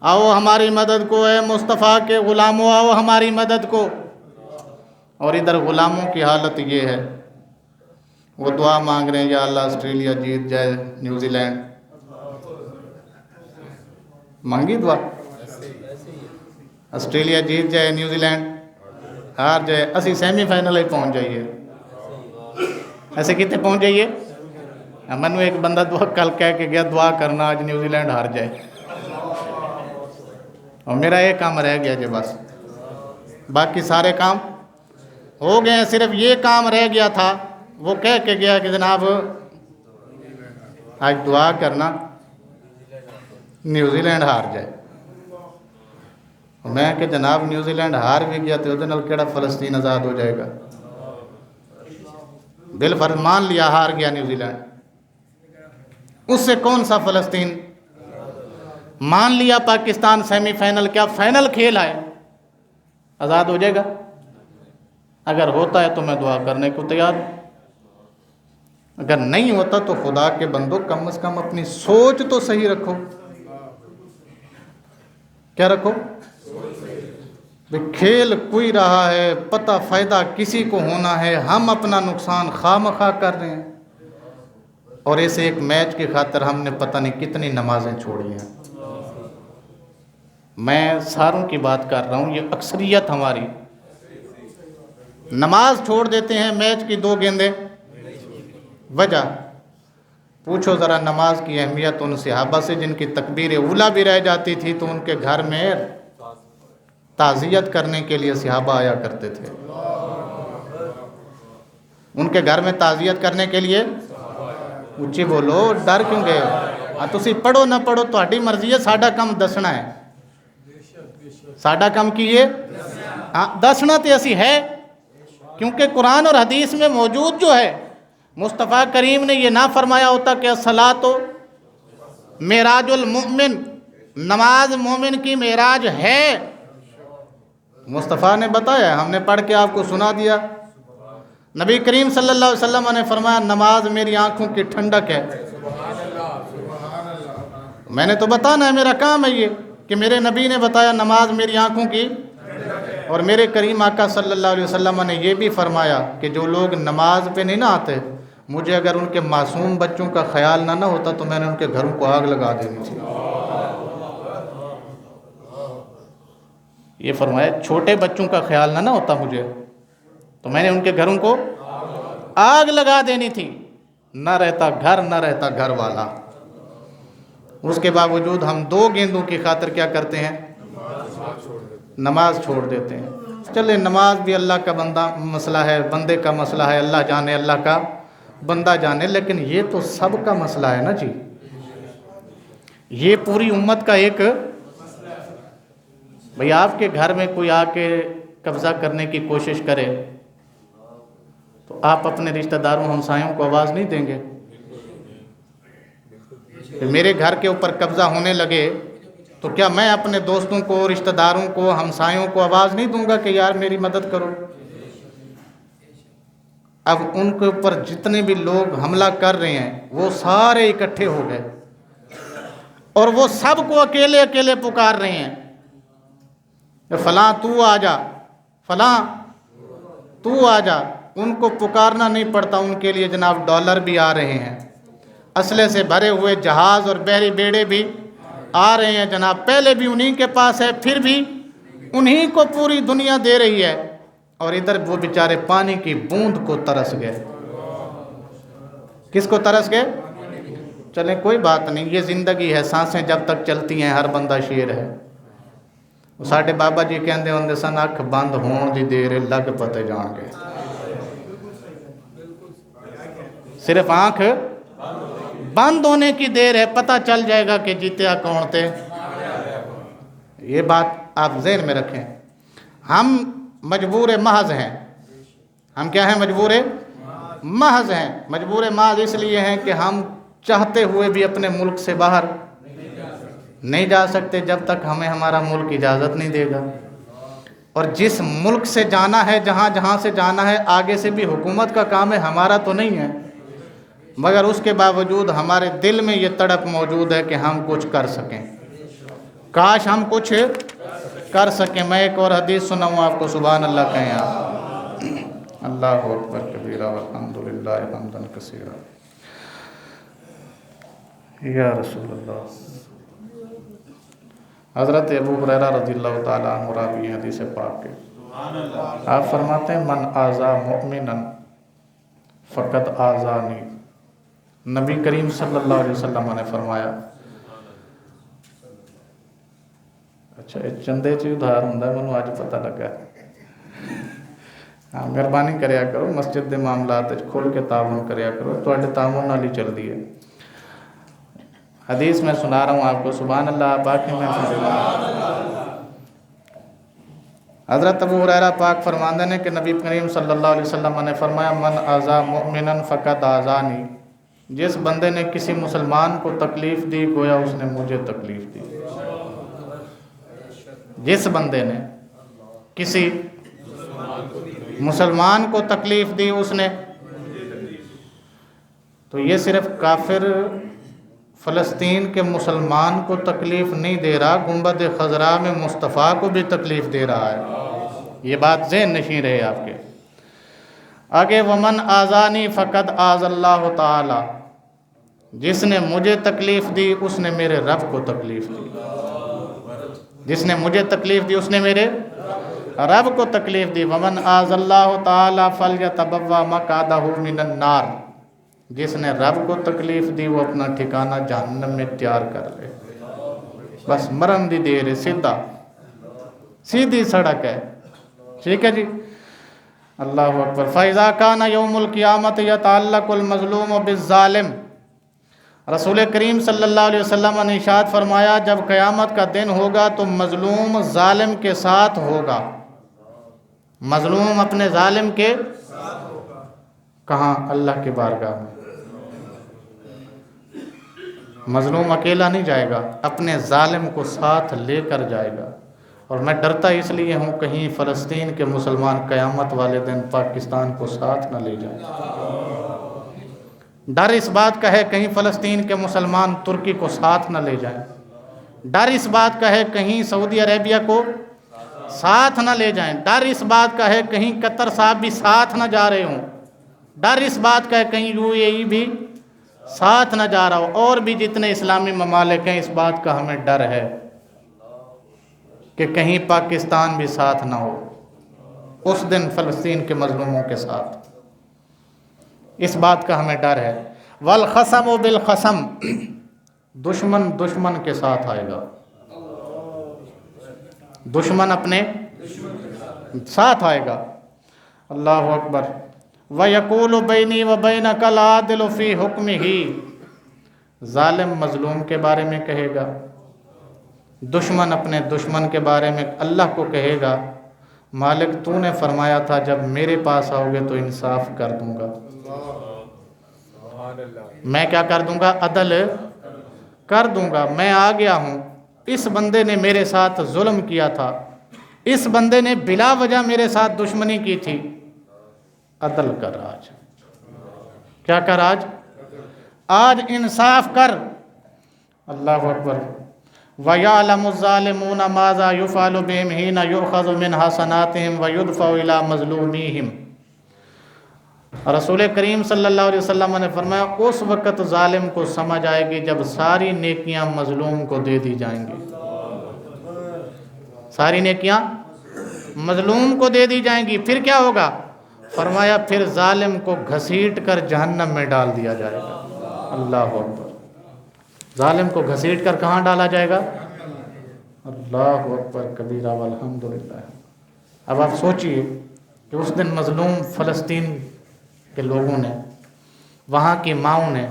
آؤ ہماری مدد کو، اے مصطفیٰ کے غلاموں آؤ ہماری مدد کو۔ اور ادھر غلاموں کی حالت یہ ہے، وہ دعا مانگ رہے ہیں یا اللہ آسٹریلیا جیت جائے، نیوزی لینڈ، مانگی دعا، آسٹریلیا جیت جائے، نیوزی لینڈ ہار جائے، اسی سیمی فائنل ہی پہنچ جائیے۔ ایسے کتنے پہنچ جائیے؟ منو ایک بندہ دعا کل کہہ کے گیا دعا کرنا آج نیوزی لینڈ ہار جائے، اور میرا ایک کام رہ گیا جی، بس باقی سارے کام ہو گئے ہیں، صرف یہ کام رہ گیا تھا، وہ کہہ کے گیا کہ جناب آج دعا کرنا نیوزی لینڈ ہار جائے۔ میں کہ جناب نیوزی لینڈ ہار بھی گیا تو ادھر کیڑا فلسطین آزاد ہو جائے گا؟ بالفرض مان لیا ہار گیا نیوزی لینڈ، اس سے کون سا فلسطین؟ مان لیا پاکستان سیمی فائنل، کیا فائنل کھیل ہے، آزاد ہو جائے گا؟ اگر ہوتا ہے تو میں دعا کرنے کو تیار ہوں، اگر نہیں ہوتا تو خدا کے بندو کم از کم اپنی سوچ تو صحیح رکھو۔ کیا رکھو؟ کھیل کوئی رہا ہے، پتہ فائدہ کسی کو ہونا ہے، ہم اپنا نقصان خواہ مخواہ کر رہے ہیں، اور اسے ایک میچ کی خاطر ہم نے پتہ نہیں کتنی نمازیں چھوڑی ہیں۔ میں ساروں کی بات کر رہا ہوں، یہ اکثریت ہماری نماز چھوڑ دیتے ہیں میچ کی 2 گیندیں، وجہ پوچھو ذرا نماز کی اہمیت ان صحابہ سے جن کی تکبیر اولیٰ بھی رہ جاتی تھی تو ان کے گھر میں تعزیت کرنے کے لیے صحابہ آیا کرتے تھے، ان کے گھر میں تعزیت کرنے کے لیے۔ اونچی بولو، ڈر کیوں گئے ہو؟ تسی پڑھو نہ پڑھو تہاڈی مرضی ہے، ساڈا کام دسنا ہے، ساڈا کام کی ہے دسنا تے اسی ہے، کیونکہ قرآن اور حدیث میں موجود جو ہے، مصطفیٰ کریم نے یہ نہ فرمایا ہوتا کہ الصلاۃ معراج المؤمن، نماز مومن کی معراج ہے، مصطفیٰ نے بتایا، ہم نے پڑھ کے آپ کو سنا دیا۔ نبی کریم صلی اللہ علیہ وسلم نے فرمایا نماز میری آنکھوں کی ٹھنڈک ہے۔ میں نے تو بتانا ہے، میرا کام ہے یہ کہ میرے نبی نے بتایا نماز میری آنکھوں کی، اور میرے کریم آقا صلی اللہ علیہ وسلم نے یہ بھی فرمایا کہ جو لوگ نماز پہ نہیں نہ آتے، مجھے اگر ان کے معصوم بچوں کا خیال نہ ہوتا تو میں نے ان کے گھروں کو آگ لگا دینی تھی۔ یہ فرمایا چھوٹے بچوں کا خیال نہ ہوتا مجھے تو میں نے ان کے گھروں کو آگ لگا دینی تھی، نہ رہتا گھر نہ رہتا گھر والا۔ اس کے باوجود ہم 2 گیندوں کی خاطر کیا کرتے ہیں؟ نماز چھوڑ دیتے ہیں۔ چلے نماز بھی اللہ کا مسئلہ ہے، بندے کا مسئلہ ہے، اللہ جانے، اللہ کا بندہ جانے، لیکن یہ تو سب کا مسئلہ ہے نا جی، یہ پوری امت کا ایک بھئی آپ کے گھر میں کوئی آ کے قبضہ کرنے کی کوشش کرے تو آپ اپنے رشتہ داروں ہمسایوں کو آواز نہیں دیں گے؟ میرے گھر کے اوپر قبضہ ہونے لگے تو کیا میں اپنے دوستوں کو، رشتہ داروں کو، ہمسایوں کو آواز نہیں دوں گا کہ یار میری مدد کرو؟ اب ان کے اوپر جتنے بھی لوگ حملہ کر رہے ہیں وہ سارے اکٹھے ہو گئے اور وہ سب کو اکیلے اکیلے پکار رہے ہیں کہ فلاں تو آ جا، فلاں تو آ جا۔ ان کو پکارنا نہیں پڑتا، ان کے لیے جناب ڈالر بھی آ رہے ہیں، اسلحے سے بھرے ہوئے جہاز اور بحری بیڑے بھی آ رہے ہیں جناب، پہلے بھی انہی کے پاس ہے، پھر بھی انہی کو پوری دنیا دے رہی ہے، اور ادھر وہ بیچارے پانی کی بوند کو ترس گئے۔ کس کو ترس گئے؟ چلیں کوئی بات نہیں، یہ زندگی ہے، سانسیں جب تک چلتی ہیں ہر بندہ شیر ہے۔ ساڈے بابا جی کہندے ہوندے سن، اکھ بند ہون دی دیر لگ پتے جان گے۔ صرف آنکھ بند ہونے کی دیر ہے، پتہ چل جائے گا کہ جیتیا کون تھے۔ یہ بات آپ ذہن میں رکھیں۔ ہم مجبور محض ہیں۔ ہم کیا ہیں؟ مجبور محض ہیں۔ مجبور محض اس لیے ہیں کہ ہم چاہتے ہوئے بھی اپنے ملک سے باہر نہیں جا سکتے جب تک ہمیں ہمارا ملک اجازت نہیں دے گا، اور جس ملک سے جانا ہے، جہاں جہاں سے جانا ہے، آگے سے بھی حکومت کا کام ہے، ہمارا تو نہیں ہے، مگر اس کے باوجود ہمارے دل میں یہ تڑپ موجود ہے کہ ہم کچھ کر سکیں، کاش ہم کچھ کر سکیں۔ میں ایک اور حدیث سناؤں آپ کو، سبحان اللہ کہیں آپ، اللہ اکبر کبیرہ والحمدللہ حمدا کثیرا، یا رسول اللہ۔ حضرت ابو ہریرہ رضی اللہ تعالیٰ عنہ راوی حدیث پاک کے، آپ فرماتے ہیں من آذا مؤمنا فقد آذانی۔ نبی کریم صلی اللہ علیہ وسلم نے فرمایا، اچھا چندے چی ادھار ہوندہ ہے، منو آج پتہ لگا ہے، مہربانی کریا کرو، مسجد دے معاملات کھول کے تعاون کریا کرو، تو اڈے تعاون نالی چل دی ہے۔ حدیث میں سنا رہا ہوں آپ کو، سبحان اللہ، باقی میں حضرت ابو ہریرہ پاک فرماندے نے کہ نبی کریم صلی اللہ علیہ وسلم نے فرمایا من آذا مؤمنا فقد آذانی، جس بندے نے کسی مسلمان کو تکلیف دی گویا اس نے مجھے تکلیف دی۔ جس بندے نے کسی مسلمان کو تکلیف دی اس نے، تو یہ صرف کافر فلسطین کے مسلمان کو تکلیف نہیں دے رہا، گنبد خضراء میں مصطفیٰ کو بھی تکلیف دے رہا ہے۔ یہ بات ذہن نشین رہے آپ کے آگے۔ ومن آذانی فقد آذ اللہ تعالی، جس نے مجھے تکلیف دی اس نے میرے رب کو تکلیف دی۔ جس نے مجھے تکلیف دی اس نے میرے رب کو تکلیف دی۔ ومن آذ اللہ تعالی فلیتبوأ مقعدہ من النار، جس نے رب کو تکلیف دی وہ اپنا ٹھکانہ جہنم میں تیار کر لے۔ بس مرن دی دیر ہے، سیدھی سڑک ہے، ٹھیک ہے جی۔ اللہ اکبر۔ فَإِذَا كَانَ يَوْمُ الْقِيَامَةِ يَتَعَلَّقُ الْمَظْلُومُ بِالظَّالِمِ، رسول کریم صلی اللہ علیہ وسلم نے ارشاد فرمایا جب قیامت کا دن ہوگا تو مظلوم ظالم کے ساتھ ہوگا۔ مظلوم اپنے ظالم کے کہاں؟ اللہ کے بارگاہ میں۔ مظلوم اکیلا نہیں جائے گا، اپنے ظالم کو ساتھ لے کر جائے گا۔ اور میں ڈرتا اس لیے ہوں کہیں فلسطین کے مسلمان قیامت والے دن پاکستان کو ساتھ نہ لے جائیں۔ ڈر اس بات کا ہے کہیں فلسطین کے مسلمان ترکی کو ساتھ نہ لے جائیں۔ ڈر اس بات کا ہے کہیں سعودی عربیہ کو ساتھ نہ لے جائیں۔ ڈر اس بات کا ہے کہیں قطر صاحب بھی ساتھ نہ جا رہے ہوں، ڈر اس بات کا ہے کہیں UAE بھی ساتھ نہ جا رہا ہو، اور بھی جتنے اسلامی ممالک ہیں اس بات کا ہمیں ڈر ہے کہ کہیں پاکستان بھی ساتھ نہ ہو اس دن فلسطین کے مظلوموں کے ساتھ، اس بات کا ہمیں ڈر ہے۔ والخصم بالخصم، دشمن دشمن کے ساتھ آئے گا، دشمن اپنے ساتھ آئے گا۔ اللہ اکبر۔ وَيَقُولُ بَيْنِي وَبَيْنَكَ الْعَادِلُ فِي حُكْمِهِ، ظالم مظلوم کے بارے میں کہے گا، دشمن اپنے دشمن کے بارے میں اللہ کو کہے گا مالک تو نے فرمایا تھا جب میرے پاس آؤ گے تو انصاف کر دوں گا، میں کیا کر دوں گا؟ عدل کر دوں گا۔ میں آ گیا ہوں، اس بندے نے میرے ساتھ ظلم کیا تھا، اس بندے نے بلا وجہ میرے ساتھ دشمنی کی تھی، عدل کر آج، کیا کر آج انصاف کر۔ اللہ اکبر۔ وَيَعْلَمُ الظَّالِمُونَ مَاذَا يُفْعَلُ بِهِمْ حِينَ يُؤْخَذُ مِنْ حَسَنَاتِهِمْ وَيُدْفَعُ إِلَى مَظْلُومِهِمْ۔ رسول کریم صلی اللہ علیہ وسلم نے فرمایا اس وقت ظالم کو سمجھ آئے گی جب ساری نیکیاں مظلوم کو دے دی جائیں گی، ساری نیکیاں مظلوم کو دے دی جائیں گی، پھر کیا ہوگا؟ فرمایا پھر ظالم کو گھسیٹ کر جہنم میں ڈال دیا جائے گا۔ اللہ اکبر۔ ظالم کو گھسیٹ کر کہاں ڈالا جائے گا؟ اللہ اکبر کبیرہ والحمدللہ۔ اب آپ سوچئے کہ اس دن مظلوم فلسطین کے لوگوں نے، وہاں کی ماؤں نے،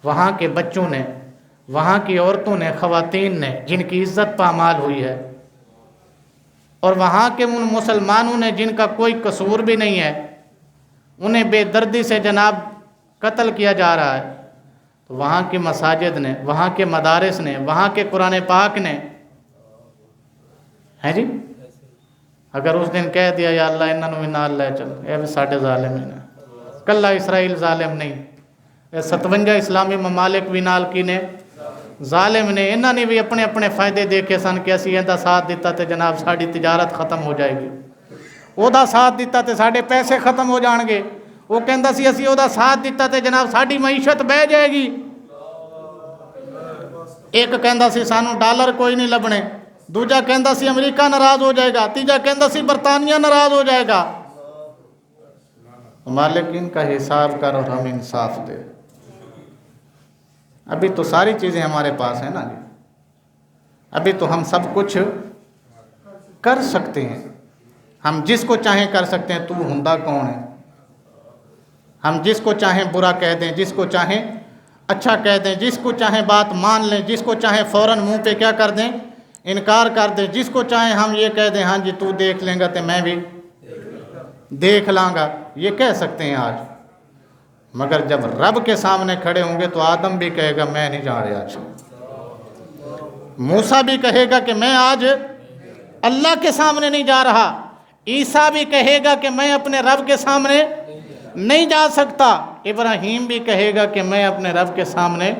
وہاں کے بچوں نے، وہاں کی عورتوں نے، خواتین نے، جن کی عزت پامال ہوئی ہے، اور وہاں کے ان مسلمانوں نے جن کا کوئی قصور بھی نہیں ہے، انہیں بے دردی سے جناب قتل کیا جا رہا ہے، تو وہاں کی مساجد نے، وہاں کے مدارس نے، وہاں کے قرآن پاک نے، ہے جی، اگر اس دن کہہ دیا یا اللہ انہوں نے نال لے چل، اے بھی ساڑھے ظالم ہیں، کلہ اسرائیل ظالم نہیں، اے 57 اسلامی ممالک بھی نال کی نے ظالم نے، انہوں نے بھی اپنے اپنے فائدے دیکھے سن کہ اسی اندہ ساتھ دیتا تے جناب ساڑھی تجارت ختم ہو جائے گی، او دا ساتھ دیتا تے ساڑھے پیسے ختم ہو جان گے، وہ کہندہ سی اسی او دا ساتھ دیتا تے جناب ساڑھی معیشت بہ جائے گی، ایک کہندہ سی سانو ڈالر کوئی نہیں لبنے، دوجہ کہندہ سی امریکہ ناراض ہو جائے گا، تیجہ کہندہ سی برطانیہ ناراض ہو جائے گا۔ مالک ان کا حساب کر اور ہم انصاف دے۔ ابھی تو ساری چیزیں ہمارے پاس ہیں نا جی، ابھی تو ہم سب کچھ کر سکتے ہیں، ہم جس کو چاہیں کر سکتے ہیں، تو ہندہ کون ہے؟ ہم جس کو چاہیں برا کہہ دیں، جس کو چاہیں اچھا کہہ دیں، جس کو چاہیں بات مان لیں، جس کو چاہیں فوراً منہ پہ کیا کر دیں؟ انکار کر دیں، جس کو چاہیں ہم یہ کہہ دیں ہاں جی تو دیکھ لیں گا تو میں بھی دیکھ لاں گا، یہ کہہ سکتے ہیں آج، مگر جب رب کے سامنے کھڑے ہوں گے تو آدم بھی کہے گا میں نہیں جا رہا آج، موسیٰ بھی کہے گا کہ میں آج اللہ کے سامنے نہیں جا رہا، عیسیٰ بھی کہے گا کہ میں اپنے رب کے سامنے نہیں جا سکتا، ابراہیم بھی کہے گا کہ میں اپنے رب کے سامنے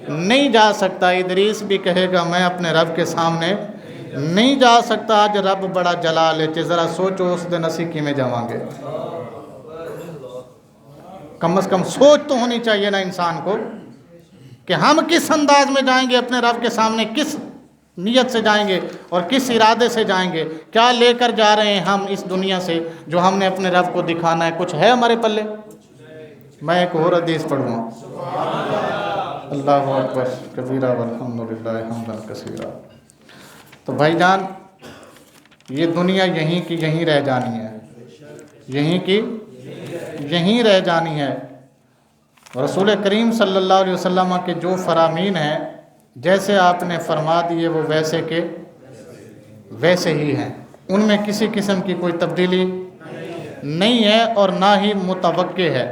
نہیں جا سکتا، ادریس بھی کہے گا میں اپنے رب کے سامنے نہیں جا سکتا۔ آج رب بڑا جلال ہے، ذرا سوچو اس دن اسی کی میں جاواں گے، کم از کم سوچ تو ہونی چاہیے نا انسان کو کہ ہم کس انداز میں جائیں گے اپنے رب کے سامنے، کس نیت سے جائیں گے اور کس ارادے سے جائیں گے، کیا لے کر جا رہے ہیں ہم اس دنیا سے جو ہم نے اپنے رب کو دکھانا ہے، کچھ ہے ہمارے پلے؟ میں ایک اور حدیث پڑھوں، اللہ اکبر کبیرہ والحمدللہ حمدا کثیرا۔ تو بھائی جان یہ دنیا یہیں کی یہیں رہ جانی ہے، یہیں کی یہیں رہ جانی ہے۔ رسول کریم صلی اللہ علیہ وسلم کے جو فرامین ہیں جیسے آپ نے فرما دیے وہ ویسے کے ویسے ہی ہیں، ان میں کسی قسم کی کوئی تبدیلی نہیں ہے اور نہ ہی متوقع ہے۔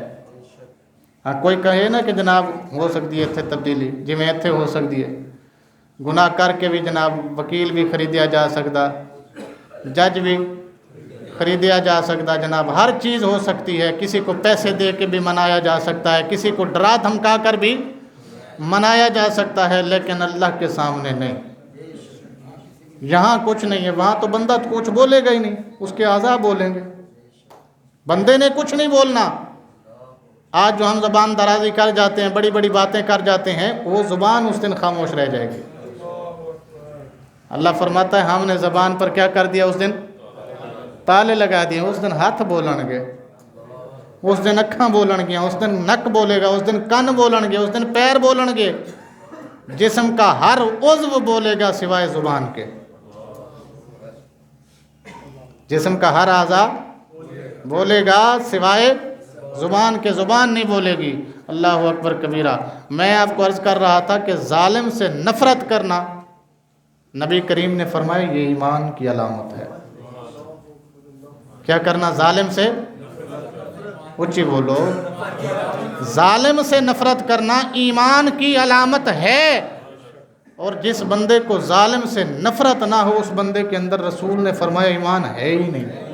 ہاں کوئی کہے نا کہ جناب ہو سکتی ہے اتھے تبدیلی، جی میں اتھے ہو سکتی ہے، گناہ کر کے بھی جناب وکیل بھی خریدیا جا سکتا، جج بھی خریدیا جا سکتا، جناب ہر چیز ہو سکتی ہے، کسی کو پیسے دے کے بھی منایا جا سکتا ہے، کسی کو ڈرا دھمکا کر بھی منایا جا سکتا ہے، لیکن اللہ کے سامنے نہیں۔ یہاں کچھ نہیں ہے، وہاں تو بندہ کچھ بولے گا ہی نہیں، اس کے اعضاء بولیں گے، بندے نے کچھ نہیں بولنا۔ آج جو ہم زبان درازی کر جاتے ہیں، بڑی بڑی باتیں کر جاتے ہیں، وہ زبان اس دن خاموش رہ جائے گی۔ اللہ فرماتا ہے ہم نے زبان پر کیا کر دیا، اس دن تالے لگا دیے۔ اس دن ہاتھ بولن گے، اس دن اکھاں بولن گیا، اس دن نک بولے گا، اس دن کن بولن گے، اس دن پیر بولن گے، جسم کا ہر عضو بولے گا سوائے زبان کے، جسم کا ہر اعضاء بولے گا سوائے زبان کے، زبان نہیں بولے گی۔ اللہ اکبر کبیرہ۔ میں آپ کو عرض کر رہا تھا کہ ظالم سے نفرت کرنا، نبی کریم نے فرمایا یہ ایمان کی علامت ہے۔ کیا کرنا؟ ظالم سے، اونچی بولو، ظالم سے نفرت کرنا ایمان کی علامت ہے۔ اور جس بندے کو ظالم سے نفرت نہ ہو، اس بندے کے اندر رسول نے فرمایا ایمان ہے ہی نہیں۔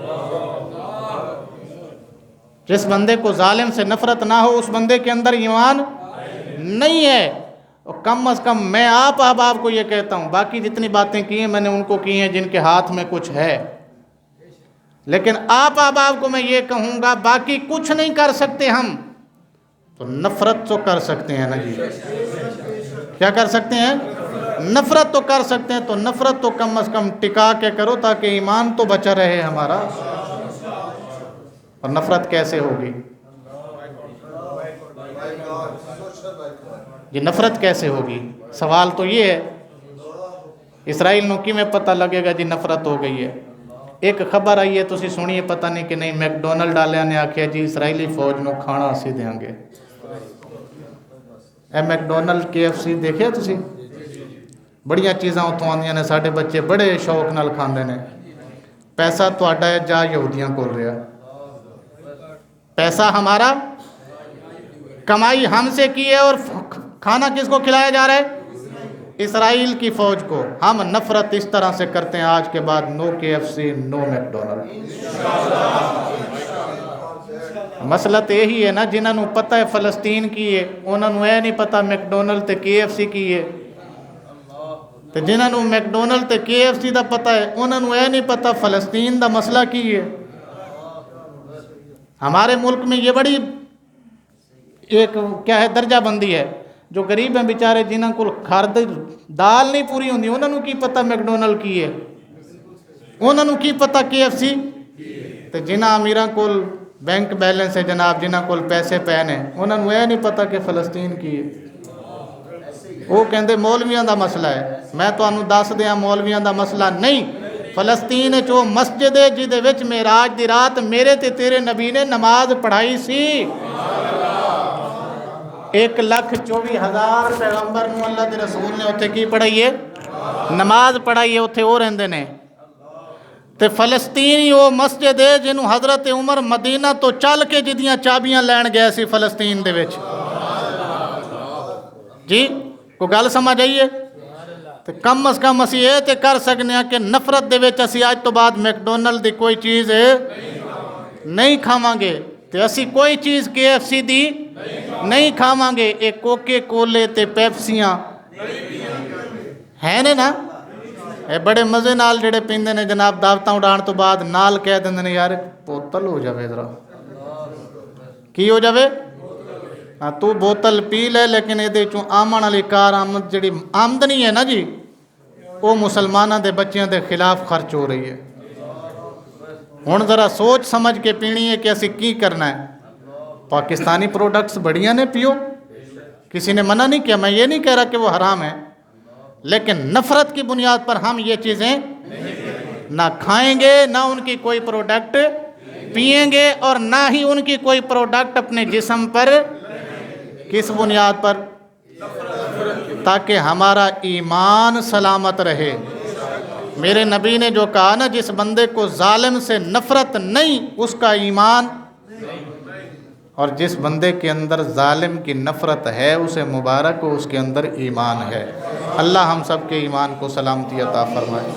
جس بندے کو ظالم سے نفرت نہ ہو، اس بندے کے اندر ایمان نہیں ہے۔ اور کم از کم میں آپ احباب کو یہ کہتا ہوں، باقی جتنی باتیں کی ہیں میں نے ان کو کی ہیں جن کے ہاتھ میں کچھ ہے، لیکن آپ احباب کو میں یہ کہوں گا باقی کچھ نہیں کر سکتے ہم، تو نفرت تو کر سکتے ہیں نا جی۔ کیا کر سکتے ہیں؟ نفرت تو کر سکتے ہیں، تو نفرت تو کم از کم ٹکا کے کرو تاکہ ایمان تو بچا رہے ہمارا۔ اور نفرت کیسے ہوگی؟ یہ نفرت کیسے ہوگی؟ سوال تو یہ ہے۔ اسرائیل نو کی میں پتہ لگے گا جی نفرت ہو گئی ہے؟ ایک خبر آئی ہے تسی سنیے، پتہ نہیں کہ نہیں، میکڈونلڈ والے نے آکھیا جی اسرائیلی فوج نو کھانا اسی دیاں گے۔ اے میکڈونلڈ KFC دیکھے تسی؟ بڑیاں چیزاں اتوں آندیاں نے، ساڈے بچے بڑے شوق نال کھاندے نے۔ پیسہ تہاڈا ہے جا یہودیاں کول رہا، پیسہ ہمارا، کمائی ہم سے کی ہے، اور کھانا کس کو کھلایا جا رہا ہے؟ اسرائیل کی فوج کو۔ ہم نفرت اس طرح سے کرتے ہیں آج کے بعد، نو KFC نو میکڈونلڈ۔ مسئلہ تو یہی ہے نا، جنہوں نے پتہ ہے فلسطین کی ہے انہوں نے یہ نہیں پتہ میکڈونلڈ تے KFC کی ہے، تو جنہوں نے میکڈونلڈ تے KFC دا پتہ ہے انہوں نے یہ نہیں پتہ فلسطین دا مسئلہ کی ہے۔ ہمارے ملک میں یہ بڑی ایک کیا ہے درجہ بندی ہے، جو غریب ہیں بیچارے جنہوں کو خرد دال نہیں پوری ہوندی، انہوں نے کی پتہ میکڈونلڈ کی ہے، انہوں نے کی پتہ KFC، تو جنہ امیراں کو بینک بیلنس ہے جناب، جنہ کو پیسے پین ہیں، انہوں نے یہ نہیں پتہ کہ فلسطین کی ہے۔ وہ کہندے مولویاں دا مسئلہ ہے، میں تو انہوں دس دیاں مولویاں دا مسئلہ نہیں۔ فلسطین جو مسجد ہے جدے وچ معراج دی رات میرے تے تیرے نبی نے نماز پڑھائی سی۔ 1,24,000 پیغمبر نو اللہ دے رسول نے اتھے کی پڑھائی ہے؟ نماز پڑھائی ہے، اتھے وہ رہندے نے۔ تے فلسطینی وہ مسجد ہے جنہوں حضرت عمر مدینہ تو چل کے جدیاں چابیاں لین گئے سی فلسطین دے وچ۔ جی کو گل سمجھ آئیے؟ تے کم از کم اسی یہ تے کر سکنے ہیں کہ نفرت دے وچ اسی آج تو بعد میکڈونلڈ دی کوئی چیز نہیں کھاواں گے، تے اسی کوئی چیز KFC دی نہیں کھاواں گے۔ ایک کوکے کولے تے پیپسیاں ہیں نا، اے بڑے مزے نال جڑے پیندے نے جناب، دعوتاں اڑان تو بعد نال کہہ دیندے نے یار بوتل ہو جاوے ذرا، کی ہو جاوے؟ ہاں تو بوتل پی لے، لیکن یہ چوں آمن والی کار آمد جڑی آمدنی ہے نا جی، وہ مسلمانوں دے بچیاں دے خلاف خرچ ہو رہی ہے۔ ہن ذرا سوچ سمجھ کے پینی ہے کہ اسی کی کرنا ہے۔ پاکستانی پروڈکٹس بڑیاں نے پیو، کسی نے منع نہیں کیا، میں یہ نہیں کہہ رہا کہ وہ حرام ہے، لیکن نفرت کی بنیاد پر ہم یہ چیزیں نہ کھائیں گے، نہ ان کی کوئی پروڈکٹ پئیں گے، اور نہ ہی ان کی کوئی پروڈکٹ اپنے جسم پر۔ کس بنیاد پر؟ تاکہ ہمارا ایمان سلامت رہے۔ میرے نبی نے جو کہا نا، جس بندے کو ظالم سے نفرت نہیں اس کا ایمان، اور جس بندے کے اندر ظالم کی نفرت ہے اسے مبارک ہو، اس کے اندر ایمان ہے۔ اللہ ہم سب کے ایمان کو سلامتی عطا فرمائے۔